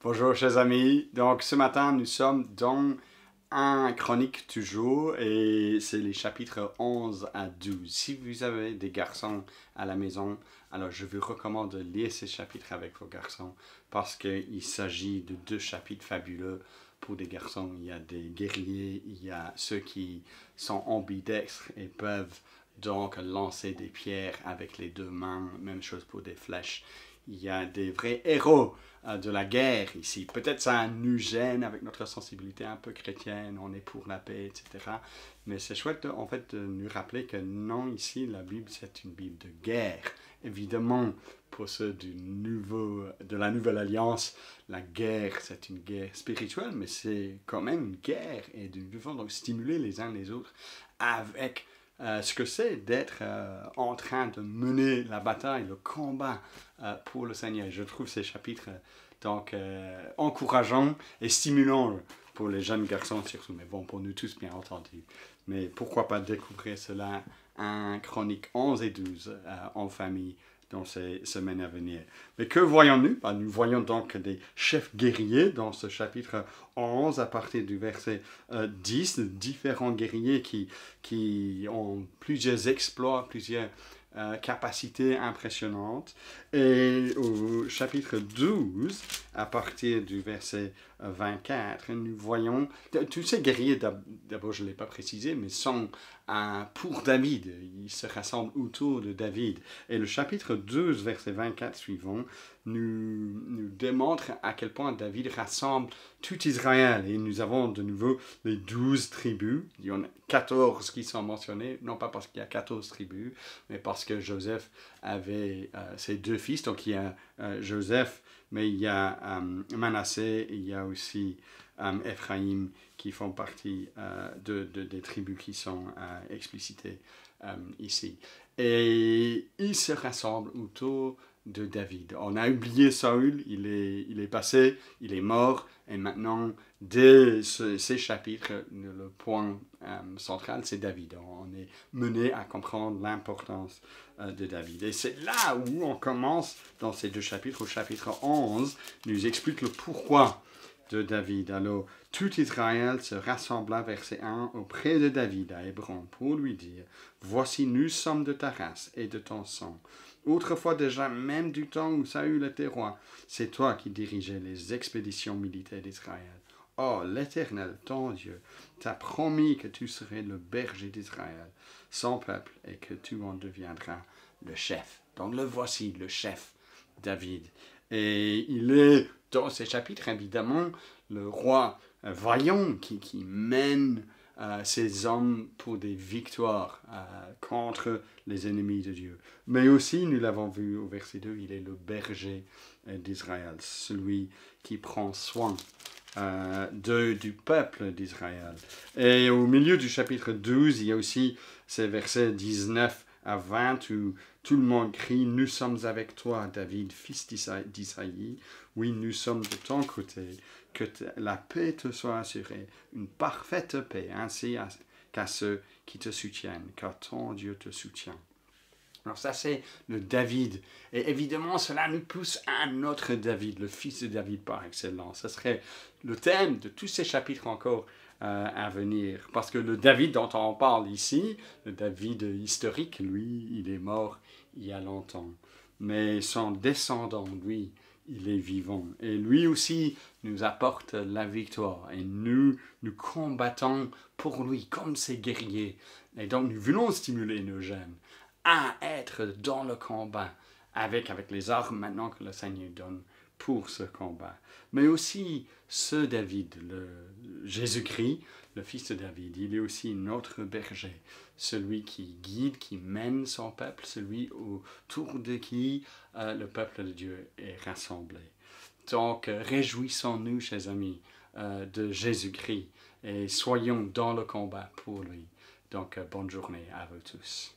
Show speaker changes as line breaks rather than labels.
Bonjour chers amis, donc ce matin nous sommes dans un chronique toujours et c'est les chapitres 11 à 12. Si vous avez des garçons à la maison, alors je vous recommande de lire ces chapitres avec vos garçons parce qu'il s'agit de deux chapitres fabuleux pour des garçons. Il y a des guerriers, il y a ceux qui sont ambidextres et peuvent donc lancer des pierres avec les deux mains, même chose pour des flèches. Il y a des vrais héros de la guerre ici. Peut-être ça nous gêne avec notre sensibilité un peu chrétienne, on est pour la paix, etc. Mais c'est chouette en fait de nous rappeler que non, ici, la Bible, c'est une Bible de guerre. Évidemment, pour ceux de la Nouvelle Alliance, la guerre, c'est une guerre spirituelle, mais c'est quand même une guerre. Et nous devons donc stimuler les uns les autres avec ce que c'est d'être en train de mener la bataille, le combat pour le Seigneur. Je trouve ces chapitres donc encourageants et stimulants pour les jeunes garçons surtout, mais bon, pour nous tous bien entendu. Mais pourquoi pas découvrir cela, un Chronique 11 et 12 en famille dans ces semaines à venir. Mais que voyons-nous? Nous voyons donc des chefs guerriers dans ce chapitre 11 à partir du verset 10, de différents guerriers qui ont plusieurs exploits, plusieurs capacités impressionnantes. Et au chapitre 12, à partir du verset 24, nous voyons tous ces guerriers, d'abord je ne l'ai pas précisé, mais sont pour David. Ils se rassemblent autour de David. Et le chapitre 12, verset 24 suivant, nous démontre à quel point David rassemble tout Israël. Et nous avons de nouveau les 12 tribus. Il y en a 14 qui sont mentionnées, non pas parce qu'il y a 14 tribus, mais parce que Joseph avait ses deux fils. Donc il y a Joseph, mais il y a Manassé, il y a aussi Ephraïm qui font partie des tribus qui sont explicitées ici. Et ils se rassemblent autour de David. On a oublié Saül, il est passé, il est mort, et maintenant, dès ces chapitres, le point central, c'est David. On est mené à comprendre l'importance de David. Et c'est là où on commence, dans ces deux chapitres, au chapitre 11, nous explique le pourquoi de David. Alors, tout Israël se rassembla, verset 1, auprès de David à Hébron pour lui dire, « Voici, nous sommes de ta race et de ton sang. Autrefois déjà, même du temps où Saül était roi, c'est toi qui dirigeais les expéditions militaires d'Israël. Or, l'Éternel, ton Dieu, t'a promis que tu serais le berger d'Israël, son peuple, et que tu en deviendras le chef. » Donc le voici, le chef, David. Et il est, dans ces chapitres, évidemment, le roi vaillant qui mène ses hommes pour des victoires contre les ennemis de Dieu. Mais aussi, nous l'avons vu au verset 2, il est le berger d'Israël, celui qui prend soin du peuple d'Israël. Et au milieu du chapitre 12, il y a aussi ces versets 19 à 20 où tout le monde crie « Nous sommes avec toi, David, fils d'Isaïe. Oui, nous sommes de ton côté. Que la paix te soit assurée, une parfaite paix, ainsi qu'à ceux qui te soutiennent, car ton Dieu te soutient. » Alors ça, c'est le David. Et évidemment, cela nous pousse à un autre David, le fils de David par excellence. Ce serait le thème de tous ces chapitres encore à venir. Parce que le David dont on parle ici, le David historique, lui, il est mort il y a longtemps. Mais son descendant, lui, il est vivant. Et lui aussi nous apporte la victoire. Et nous combattons pour lui comme ces guerriers. Et donc, nous voulons stimuler nos jeunes à être dans le combat avec les armes maintenant que le Seigneur donne pour ce combat. Mais aussi ce David, Jésus-Christ, le fils de David, il est aussi notre berger, celui qui guide, qui mène son peuple, celui autour de qui le peuple de Dieu est rassemblé. Donc, réjouissons-nous, chers amis, de Jésus-Christ et soyons dans le combat pour lui. Donc, bonne journée à vous tous.